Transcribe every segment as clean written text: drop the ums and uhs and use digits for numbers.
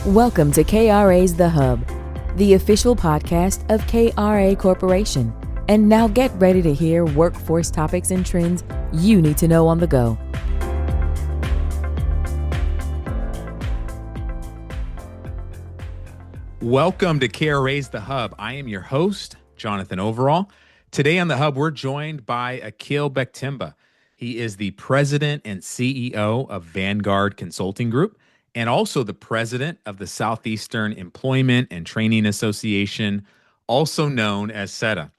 Welcome to KRA's The Hub, the official podcast of KRA Corporation. And now get ready to hear workforce topics and trends you need to know on the go. Welcome to KRA's The Hub. I am your host, Jonathan Overall. Today on The Hub, we're joined by Akil Bektemba. He is the president and CEO of Vanguard Consulting Group, and also the president of the Southeastern Employment and Training Association, also known as SETA.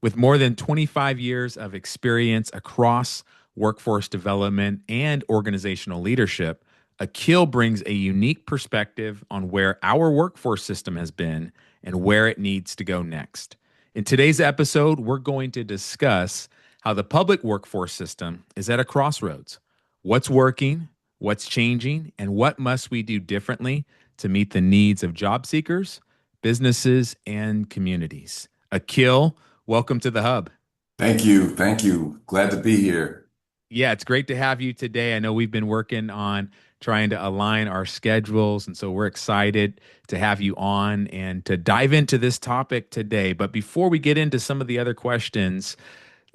With more than 25 years of experience across workforce development and organizational leadership, Akil brings a unique perspective on where our workforce system has been and where it needs to go next. In today's episode, we're going to discuss how the public workforce system is at a crossroads. What's working? What's changing, and what must we do differently to meet the needs of job seekers, businesses, and communities? Akil, welcome to The Hub. Thank you. Thank you. Glad to be here. Yeah, it's great to have you today. I know we've been working on trying to align our schedules, and so we're excited to have you on and to dive into this topic today. But before we get into some of the other questions,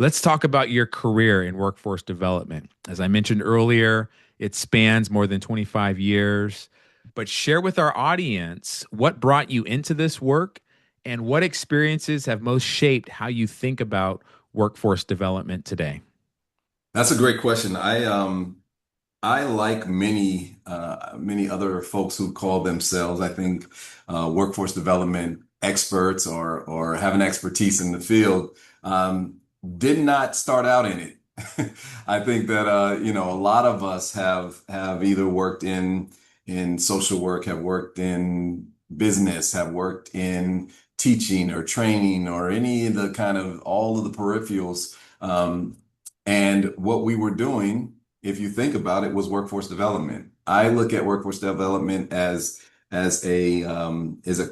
let's talk about your career in workforce development. As I mentioned earlier, it spans more than 25 years, but share with our audience what brought you into this work and what experiences have most shaped how you think about workforce development today. That's a great question. I like many other folks who call themselves, I think, workforce development experts or have an expertise in the field, did not start out in it. I think that a lot of us have either worked in social work, have worked in business, have worked in teaching or training or any of the kind of all of the peripherals. And what we were doing, if you think about it, was workforce development. I look at workforce development as a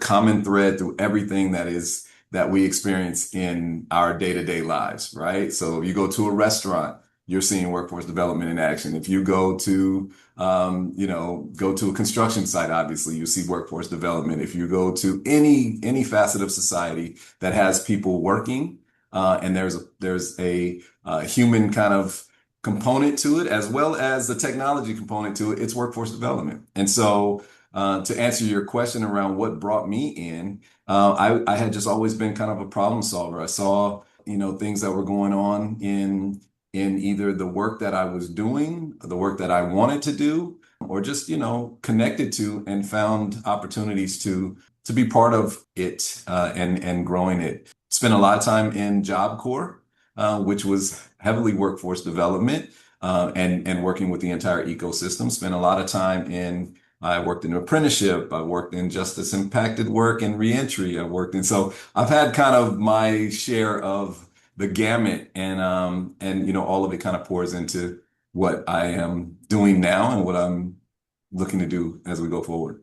common thread through everything that we experience in our day-to-day lives, right? So you go to a restaurant, you're seeing workforce development in action. If you go to a construction site, obviously you see workforce development. If you go to any facet of society that has people working, and there's a human kind of component to it, as well as the technology component to it, it's workforce development. And so to answer your question around what brought me in, I had just always been kind of a problem solver. I saw, things that were going on in either the work that I was doing, the work that I wanted to do, or just, connected to and found opportunities to be part of it and growing it. Spent a lot of time in Job Corps, which was heavily workforce development and working with the entire ecosystem. Spent a lot of time I worked in apprenticeship. I worked in justice impacted work and reentry. So I've had kind of my share of the gamut, and all of it kind of pours into what I am doing now and what I'm looking to do as we go forward.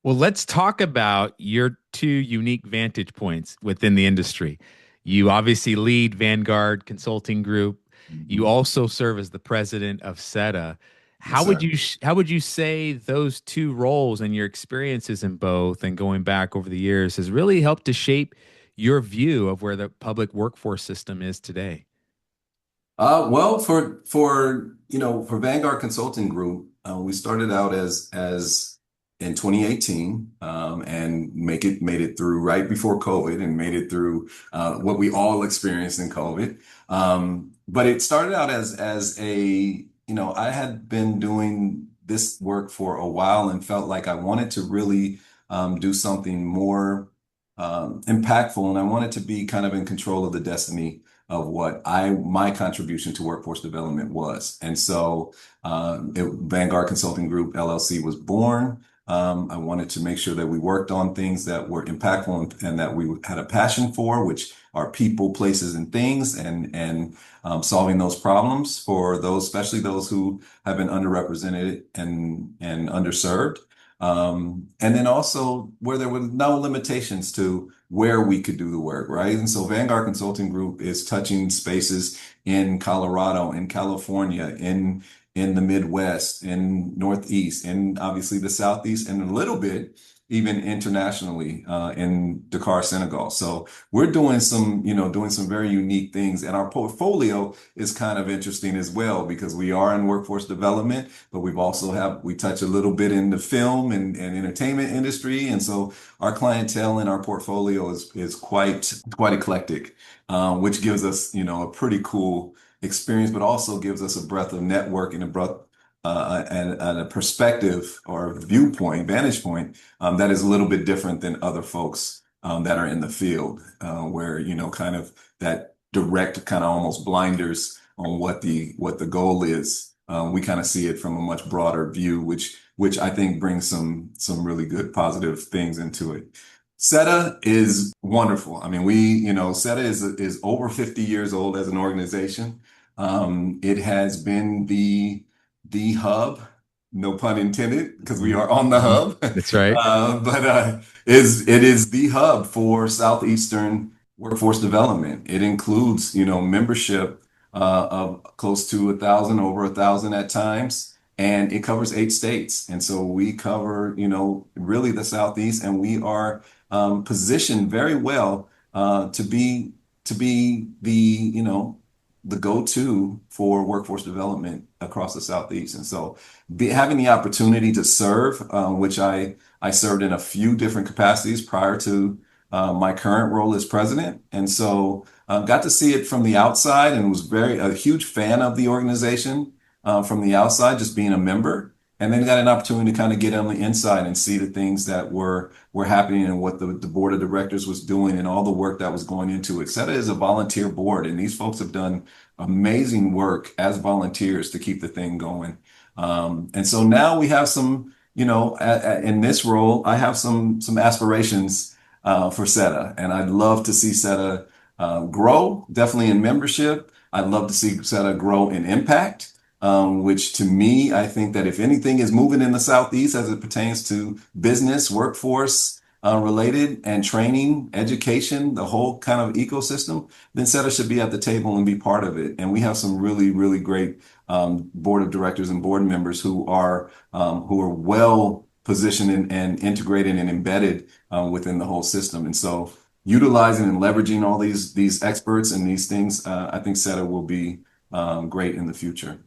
Well, let's talk about your two unique vantage points within the industry. You obviously lead Vanguard Consulting Group. You also serve as the president of SETA. How would you say those two roles and your experiences in both and going back over the years has really helped to shape your view of where the public workforce system is today? Well, for Vanguard Consulting Group, we started out as in 2018 and made it through right before COVID and made it through what we all experienced in COVID. But it started out as I had been doing this work for a while and felt like I wanted to really do something more impactful, and I wanted to be kind of in control of the destiny of what my contribution to workforce development was. And so Vanguard Consulting Group LLC was born. I wanted to make sure that we worked on things that were impactful and that we had a passion for, which are people, places, and things, and solving those problems for those, especially those who have been underrepresented and underserved. And then also where there were no limitations to where we could do the work, right? And so Vanguard Consulting Group is touching spaces in Colorado, in California, in the Midwest, in Northeast, and obviously the Southeast, and a little bit even internationally in Dakar, Senegal. So we're doing some very unique things, and our portfolio is kind of interesting as well because we are in workforce development, but we touch a little bit in the film and entertainment industry, and so our clientele in our portfolio is quite eclectic, which gives us a pretty cool experience, but also gives us a breadth of network and and a perspective or vantage point that is a little bit different than other folks that are in the field, where kind of that direct kind of almost blinders on what the goal is. We kind of see it from a much broader view, which I think brings some really good positive things into it. SETA is wonderful. I mean, SETA is over 50 years old as an organization. It has been the hub, no pun intended, because we are on the hub. That's right. But it is the hub for Southeastern workforce development. It includes, membership of close to 1,000, over 1,000 at times, and it covers 8 states. And so we cover, really the Southeast, and we are positioned very well to be the go-to for workforce development across the Southeast. And so having the opportunity to serve, which I served in a few different capacities prior to my current role as president. And so got to see it from the outside and was a huge fan of the organization from the outside, just being a member. And then got an opportunity to kind of get on the inside and see the things that were happening and what the board of directors was doing and all the work that was going into it. SETA is a volunteer board, and these folks have done amazing work as volunteers to keep the thing going. And so now we have some, in this role, I have some aspirations for SETA, and I'd love to see SETA grow, definitely in membership. I'd love to see SETA grow in impact. Which to me, I think that if anything is moving in the Southeast as it pertains to business, workforce related, and training, education, the whole kind of ecosystem, then SETA should be at the table and be part of it. And we have some really, really great board of directors and board members who are well positioned and integrated and embedded within the whole system. And so utilizing and leveraging all these experts and these things, I think SETA will be great in the future.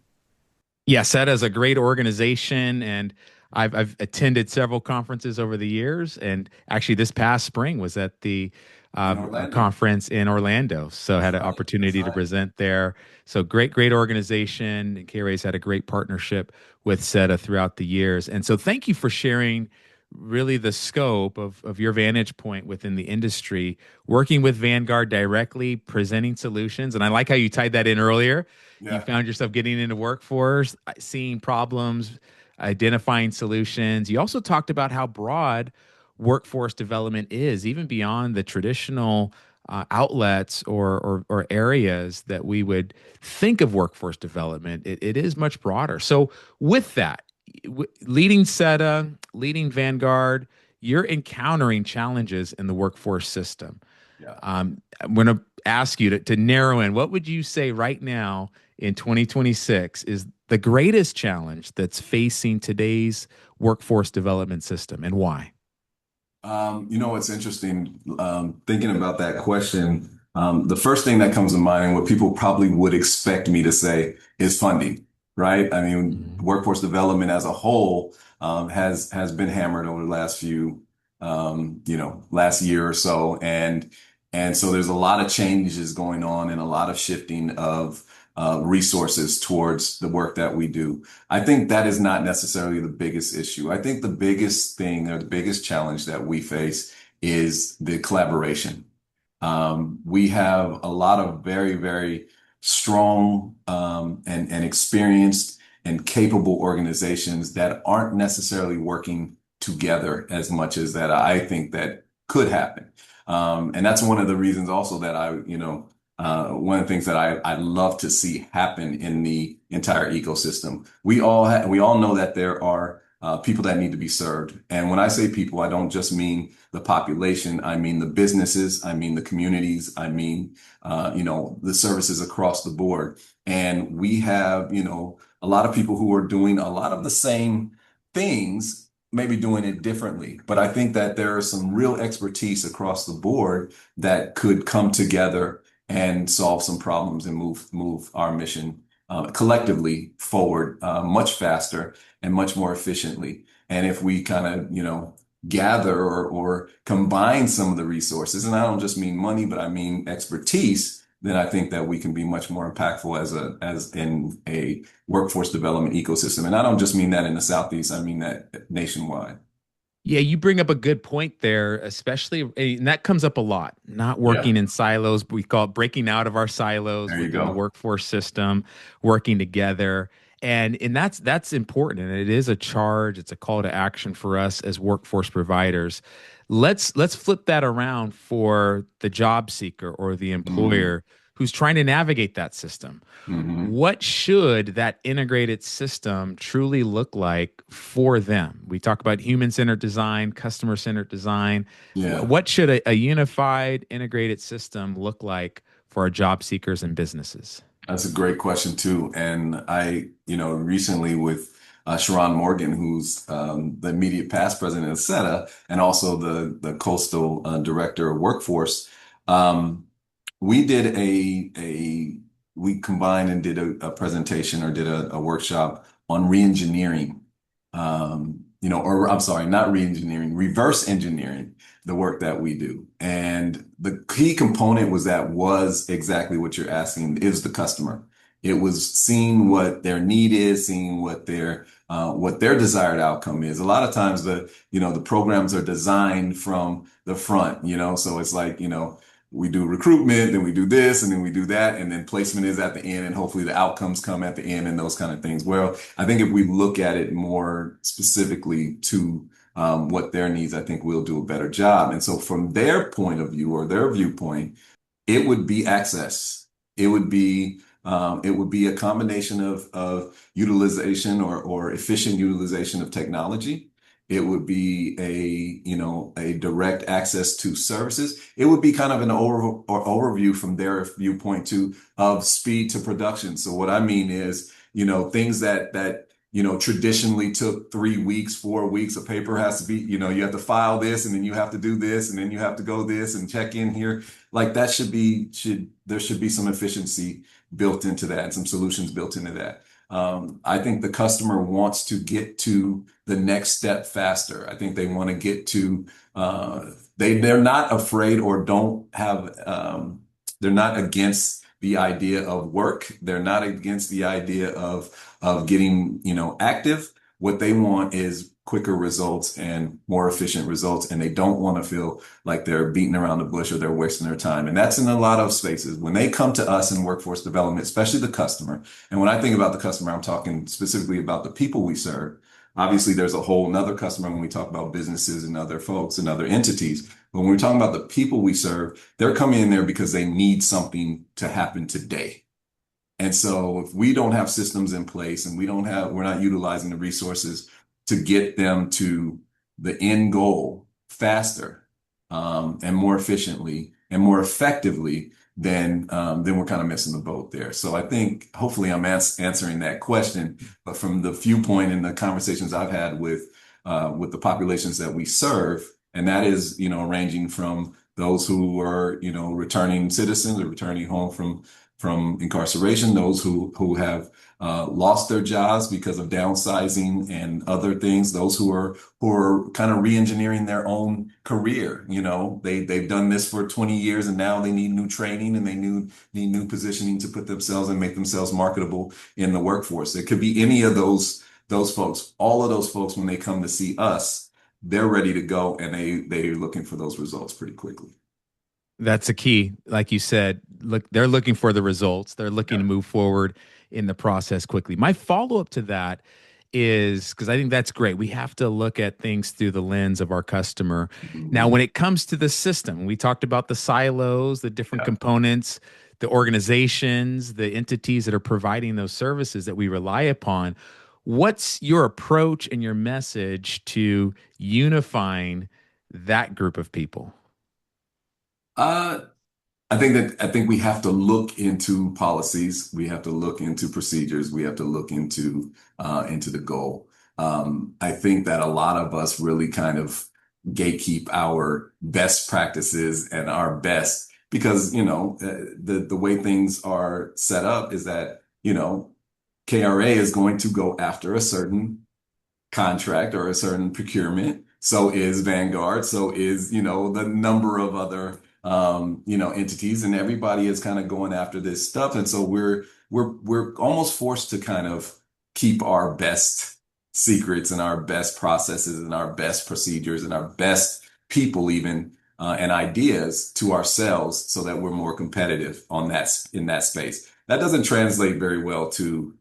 Yeah, SETA is a great organization, and I've attended several conferences over the years. And actually, this past spring was at the conference in Orlando, so had an opportunity to present there. So great organization. And KRA's had a great partnership with SETA throughout the years. And so thank you for sharing really the scope of your vantage point within the industry, working with Vanguard directly, presenting solutions. And I like how you tied that in earlier. Yeah. You found yourself getting into workforce, seeing problems, identifying solutions. You also talked about how broad workforce development is, even beyond the traditional outlets or areas that we would think of workforce development. It is much broader. So with that, leading SETA, leading Vanguard, you're encountering challenges in the workforce system. Yeah. I'm going to ask you to narrow in. What would you say right now in 2026 is the greatest challenge that's facing today's workforce development system, and why? It's interesting thinking about that question. The first thing that comes to mind, what people probably would expect me to say, is funding. Right? I mean, workforce development as a whole has been hammered over the last last year or so, and so there's a lot of changes going on and a lot of shifting of resources towards the work that we do. I think that is not necessarily the biggest issue. I think the biggest thing or the biggest challenge that we face is the collaboration. We have a lot of very, very strong and experienced and capable organizations that aren't necessarily working together as much as that I think that could happen. And that's one of the reasons also that one of the things that I'd love to see happen in the entire ecosystem. We all know that there are people that need to be served. And when I say people, I don't just mean the population. I mean the businesses. I mean the communities. I mean, the services across the board. And we have, a lot of people who are doing a lot of the same things, maybe doing it differently. But I think that there is some real expertise across the board that could come together and solve some problems and move our mission collectively forward much faster and much more efficiently. And if we kind of, gather or combine some of the resources, and I don't just mean money, but I mean expertise, then I think that we can be much more impactful as in a workforce development ecosystem. And I don't just mean that in the Southeast, I mean that nationwide. Yeah, you bring up a good point there, especially, and that comes up a lot, not Yeah, working in silos. We call it breaking out of our silos there you within the go. workforce system, working together. And that's important. And it is a charge, it's a call to action for us as workforce providers. Let's flip that around for the job seeker or the Mm-hmm. employer who's trying to navigate that system. Mm-hmm. What should that integrated system truly look like for them? We talk about human-centered design, customer-centered design. Yeah. What should a unified, integrated system look like for our job seekers and businesses? That's a great question too. And I, recently with Sharon Morgan, who's the immediate past president of SETA and also the coastal director of workforce, we did we combined and did a presentation or did a workshop on reengineering, or I'm sorry, not reengineering, reverse engineering the work that we do. And the key component was exactly what you're asking is the customer. It was seeing what their need is, seeing what their desired outcome is. A lot of times the programs are designed from the front, so it's like, we do recruitment, then we do this, and then we do that, and then placement is at the end, and hopefully the outcomes come at the end and those kind of things. Well, I think if we look at it more specifically to what their needs, I think we'll do a better job. And so from their point of view or their viewpoint, it would be access. It would be a combination of utilization or efficient utilization of technology. It would be a direct access to services. It would be kind of an overview from their viewpoint too of speed to production. So what I mean is, things that traditionally took 3 weeks, 4 weeks. A paper has to be, you have to file this and then you have to do this and then you have to go this and check in here. Like that there should be some efficiency built into that and some solutions built into that. I think the customer wants to get to the next step faster. I think they want to get to, they're not afraid or don't have, they're not against the idea of work. They're not against the idea of getting, active. What they want is quicker results and more efficient results. And they don't want to feel like they're beating around the bush or they're wasting their time. And that's in a lot of spaces. When they come to us in workforce development, especially the customer. And when I think about the customer, I'm talking specifically about the people we serve. Obviously, there's a whole nother customer when we talk about businesses and other folks and other entities. But when we're talking about the people we serve, they're coming in there because they need something to happen today. And so if we don't have systems in place and we're not utilizing the resources to get them to the end goal faster, and more efficiently and more effectively, then we're kind of missing the boat there. So I think hopefully I'm answering that question, but from the viewpoint and the conversations I've had with the populations that we serve, and that is, ranging from those who are, returning citizens or returning home from incarceration, those who have lost their jobs because of downsizing and other things, those who are kind of re-engineering their own career. They've done this for 20 years and now they need new training and they need new positioning to put themselves and make themselves marketable in the workforce. It could be any of those folks. All of those folks, when they come to see us, they're ready to go and they're looking for those results pretty quickly. That's a key. Like you said, look, they're looking for the results. They're looking Yeah. to move forward in the process quickly. My follow-up to that is because I think that's great. We have to look at things through the lens of our customer. Now, Mhm. when it comes to the system, we talked about the silos, the different Yeah. components, the organizations, the entities that are providing those services that we rely upon. What's your approach and your message to unifying that group of people? Uh, I think we have to look into policies. We have to look into procedures. We have to look into the goal. I think that a lot of us really kind of gatekeep our best practices and our best because, the way things are set up is that, KRA is going to go after a certain contract or a certain procurement. So is Vanguard. So is, the number of other, entities, and everybody is kind of going after this stuff. And so we're almost forced to kind of keep our best secrets and our best processes and our best procedures and our best people even and ideas to ourselves so that we're more competitive in that space. That doesn't translate very well to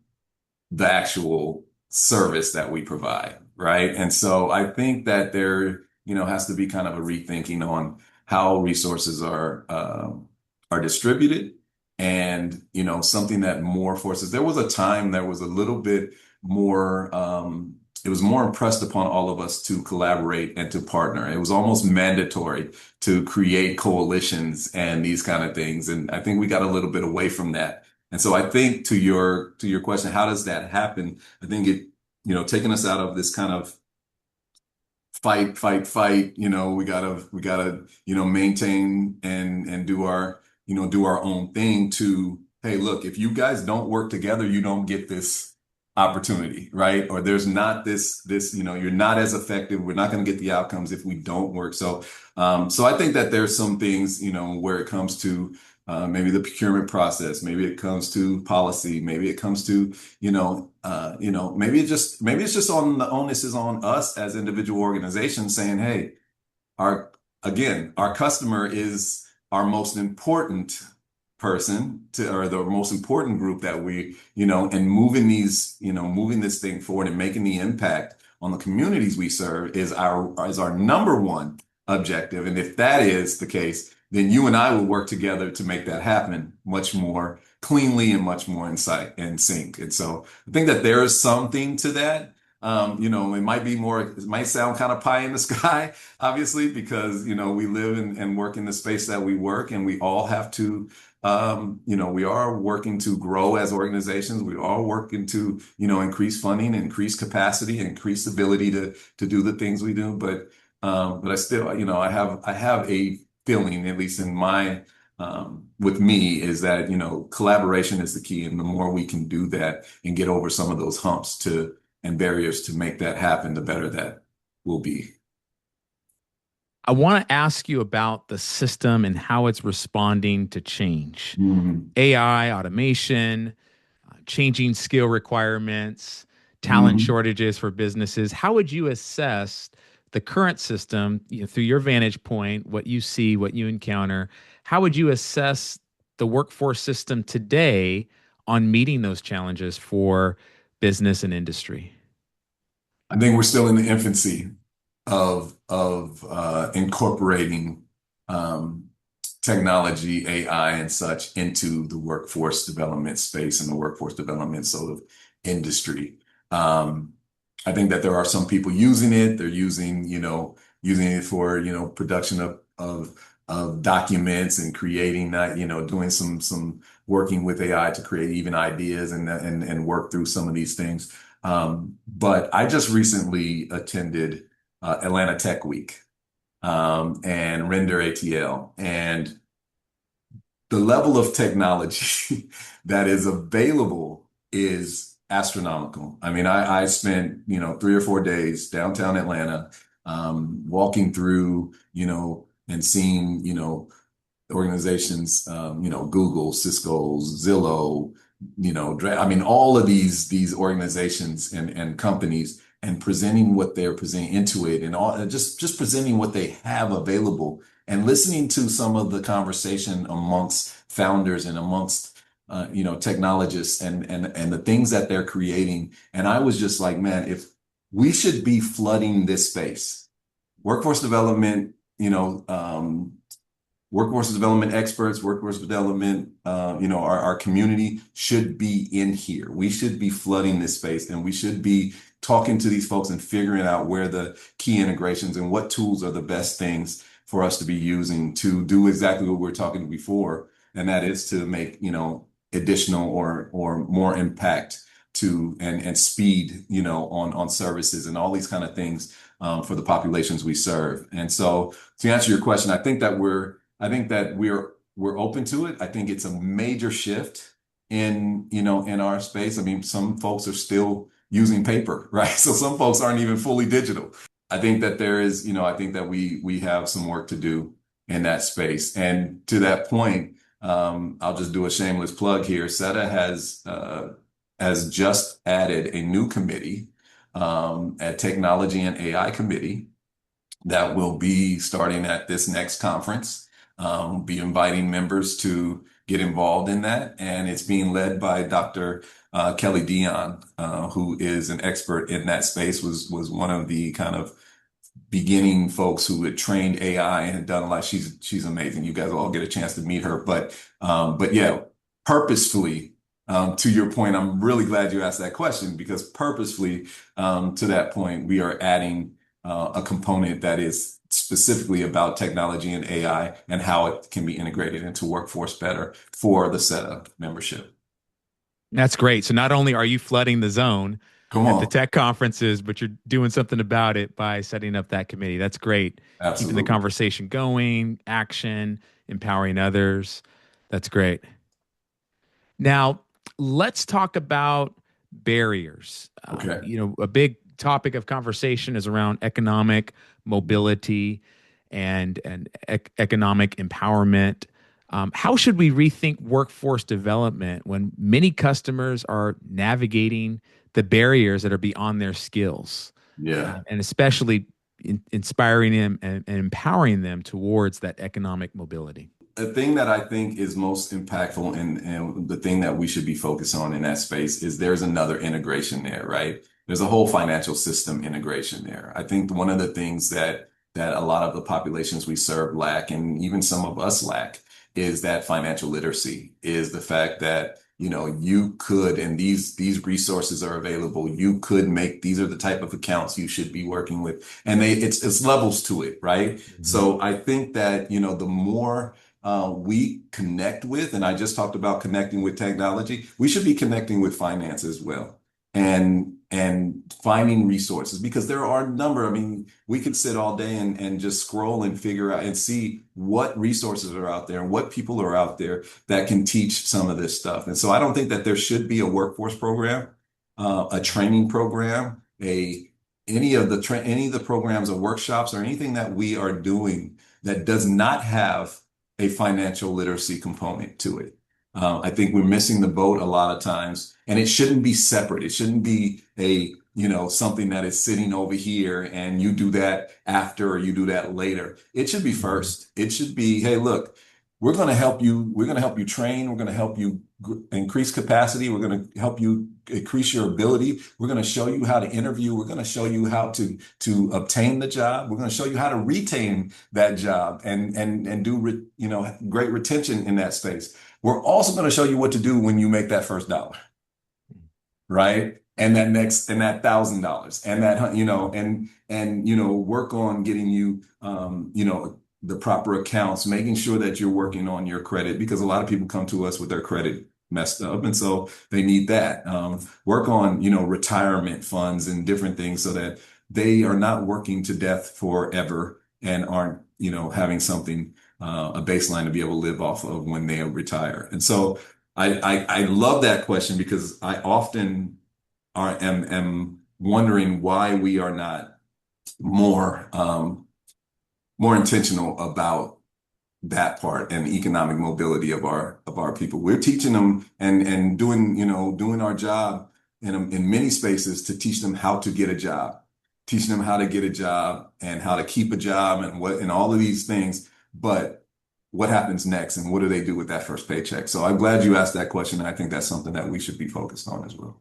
the actual service that we provide, right? And so I think that there, has to be kind of a rethinking on how resources are distributed, and something that more forces. There was a time there was a little bit more. It was more impressed upon all of us to collaborate and to partner. It was almost mandatory to create coalitions and these kind of things. And I think we got a little bit away from that. And so I think to your question, how does that happen? I think taking us out of this kind of fight, we gotta, maintain and do our own thing to, hey, look, if you guys don't work together, you don't get this opportunity, right? Or there's not this, you're not as effective. We're not going to get the outcomes if we don't work. So I think that there's some things, where it comes to maybe the procurement process, maybe it comes to policy, maybe it comes to, maybe it's just on the onus is on us as individual organizations saying, hey, our customer is our most important person or the most important group that we, and moving this thing forward and making the impact on the communities we serve is our number one objective. And if that is the case, then you and I will work together to make that happen much more cleanly and much more in sync. And so I think that there is something to that. It might sound kind of pie in the sky, obviously, because, we live and work in the space that we work, and we all have to, we are working to grow as organizations. We are working to, increase funding, increase capacity, increase ability to do the things we do. But I still, I have a feeling, at least in my, with me, is that, collaboration is the key. And the more we can do that and get over some of those humps and barriers to make that happen, the better that will be. I want to ask you about the system and how it's responding to change. Mm-hmm. AI, automation, changing skill requirements, talent shortages for businesses. How would you assess the current system, through your vantage point, what you see, what you encounter? How would you assess the workforce system today on meeting those challenges for business and industry? I think we're still in the infancy of incorporating technology, AI, and such into the workforce development space and the workforce development sort of industry. I think that there are some people using it. They're using it for, production of documents and creating that, doing some working with AI to create even ideas and work through some of these things. But I just recently attended Atlanta Tech Week and Render ATL, and the level of technology that is available is astronomical. I mean, I spent, 3 or 4 days downtown Atlanta, walking through, and seeing, organizations, Google, Cisco, Zillow, all of these organizations and companies, and presenting what they're presenting into it, and all just presenting what they have available, and listening to some of the conversation amongst founders and amongst technologists and the things that they're creating. And I was just like, man, if we should be flooding this space, workforce development, workforce development experts, workforce development, our community should be in here. We should be flooding this space, and we should be talking to these folks and figuring out where the key integrations and what tools are the best things for us to be using to do exactly what we were talking before, and that is to make, additional or more impact to and speed, on services and all these kind of things for the populations we serve. And so to answer your question, I think that we're open to it. I think it's a major shift in our space. I mean, some folks are still using paper, right? So some folks aren't even fully digital. I think that I think that we have some work to do in that space. And to that point, I'll just do a shameless plug here. SETA has just added a new committee, a technology and AI committee that will be starting at this next conference. Be inviting members to get involved in that. And it's being led by Dr. Kelly Dion, who is an expert in that space, was one of the kind of beginning folks who had trained AI and had done a lot. She's amazing. You guys will all get a chance to meet her. But yeah, purposefully, to your point, I'm really glad you asked that question, because purposefully, to that point, we are adding a component that is specifically about technology and AI and how it can be integrated into workforce better for the SETA membership. That's great. So not only are you flooding the zone Come at the on. tech conferences, but you're doing something about it by setting up that committee. That's great. Keeping the Absolutely. conversation going, action, empowering others. That's great. Now, let's talk about barriers. Okay. A big topic of conversation is around economic mobility and economic empowerment. How should we rethink workforce development when many customers are navigating the barriers that are beyond their skills, Yeah. and especially inspiring them and empowering them towards that economic mobility? The thing that I think is most impactful and the thing that we should be focused on in that space is there's another integration there, right? There's a whole financial system integration there. I think one of the things that a lot of the populations we serve lack, and even some of us lack, is that financial literacy, is the fact that, you could, and these resources are available. You could make, these are the type of accounts you should be working with. And it's levels to it, right? Mm-hmm. So I think that, the more we connect with, and I just talked about connecting with technology, we should be connecting with finance as well, and finding resources, because there are a number. I mean, we could sit all day and just scroll and figure out and see what resources are out there and what people are out there that can teach some of this stuff. And so I don't think that there should be a workforce program, a training program, any of the programs or workshops or anything that we are doing that does not have a financial literacy component to it. I think we're missing the boat a lot of times, and it shouldn't be separate. It shouldn't be something that is sitting over here and you do that after or you do that later. It should be first. It should be, hey, look, we're going to help you. We're going to help you train. We're going to help you increase capacity. We're going to help you increase your ability. We're going to show you how to interview. We're going to show you how to obtain the job. We're going to show you how to retain that job and do great retention in that space. We're also going to show you what to do when you make that first dollar, right? And that $1,000 and that work on getting you the proper accounts, making sure that you're working on your credit, because a lot of people come to us with their credit messed up, and so they need that. Work on retirement funds and different things so that they are not working to death forever and aren't having something a baseline to be able to live off of when they retire. And so I love that question, because I often am wondering why we are not more intentional about that part and the economic mobility of our people. We're teaching them and doing our job in many spaces to teach them how to get a job, teaching them how to get a job and how to keep a job and all of these things. But what happens next, and what do they do with that first paycheck? So I'm glad you asked that question. And I think that's something that we should be focused on as well.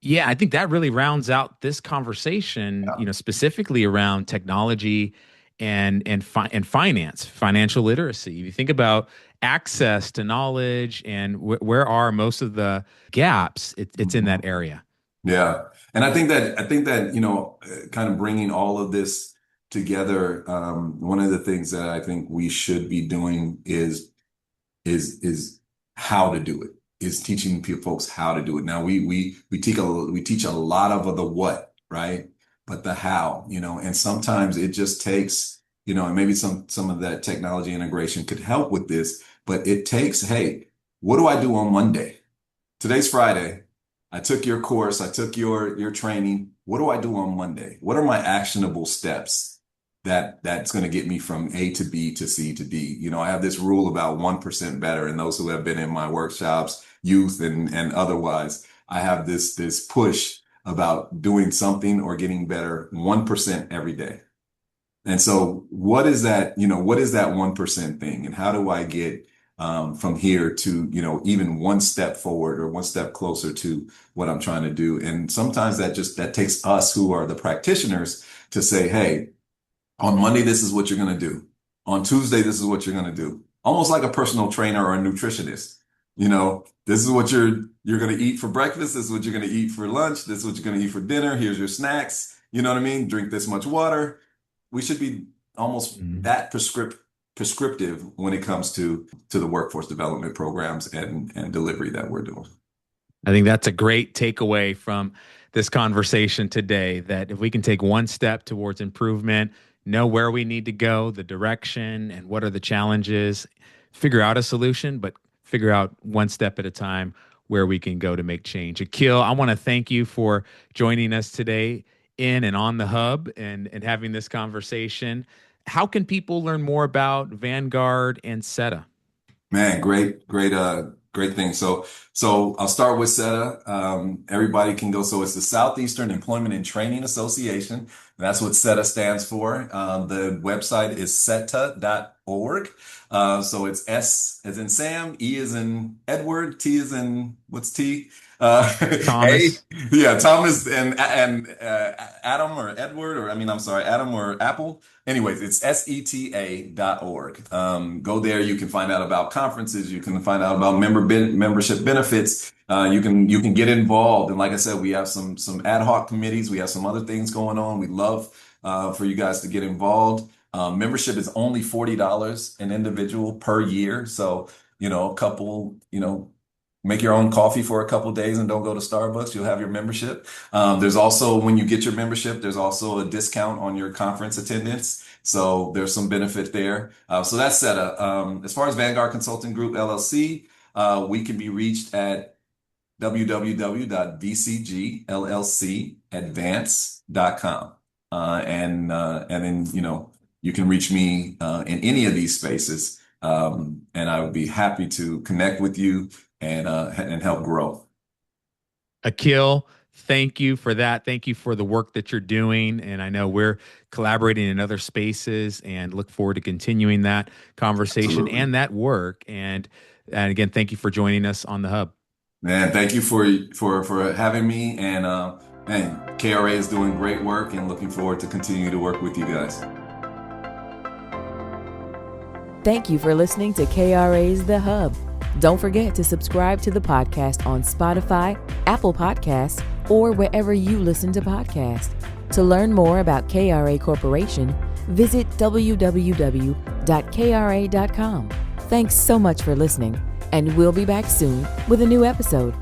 Yeah, I think that really rounds out this conversation, specifically around technology and finance, financial literacy. If you think about access to knowledge and where are most of the gaps, it's in that area. Yeah. And I think that, kind of bringing all of this together, one of the things that I think we should be doing is how to do it, is teaching folks how to do it. Now we teach a lot of the what, right? But the how, and sometimes it just takes, and maybe some of that technology integration could help with this, but it takes, hey, what do I do on Monday? Today's Friday. I took your course, I took your training. What do I do on Monday? What are my actionable steps that's going to get me from A to B to C to D? I have this rule about 1% better, and those who have been in my workshops, youth and otherwise, I have this push about doing something or getting better 1% every day. And so what is that 1% thing? And how do I get from here to, even one step forward or one step closer to what I'm trying to do? And sometimes that takes us who are the practitioners to say, hey, on Monday, this is what you're going to do. On Tuesday, this is what you're going to do. Almost like a personal trainer or a nutritionist. This is what you're going to eat for breakfast. This is what you're going to eat for lunch. This is what you're going to eat for dinner. Here's your snacks. You know what I mean? Drink this much water. We should be almost that prescriptive when it comes to the workforce development programs and delivery that we're doing. I think that's a great takeaway from this conversation today, that if we can take one step towards improvement, know where we need to go, the direction, and what are the challenges, figure out a solution, but figure out one step at a time where we can go to make change. Akil, I want to thank you for joining us today in and on the Hub and having this conversation. How can people learn more about Vanguard and SETA? Man, great thing. So I'll start with SETA. Everybody can go. So it's the Southeastern Employment and Training Association. That's what SETA stands for. The website is SETA.org. So it's S as in Sam, E as in Edward, T as in, what's T? Thomas. Thomas and Adam or Edward, or I'm sorry, Adam or Apple. Anyways, it's SETA.org. Go there. You can find out about conferences. You can find out about membership benefits. You can get involved. And like I said, we have some ad hoc committees. We have some other things going on. We'd love for you guys to get involved. Membership is only $40 an individual per year. So, a couple, make your own coffee for a couple days and don't go to Starbucks. You'll have your membership. There's also, when you get your membership, there's also a discount on your conference attendance. So there's some benefit there. So that's SETA. As far as Vanguard Consulting Group, LLC, we can be reached at www.vcgllcadvance.com. And then, you can reach me in any of these spaces. And I would be happy to connect with you and help grow. Akil, thank you for that. Thank you for the work that you're doing. And I know we're collaborating in other spaces and look forward to continuing that conversation Absolutely. And that work. And again, thank you for joining us on the Hub. Man, thank you for having me. And KRA is doing great work and looking forward to continue to work with you guys. Thank you for listening to KRA's The Hub. Don't forget to subscribe to the podcast on Spotify, Apple Podcasts, or wherever you listen to podcasts. To learn more about KRA Corporation, visit www.kra.com. Thanks so much for listening, and we'll be back soon with a new episode.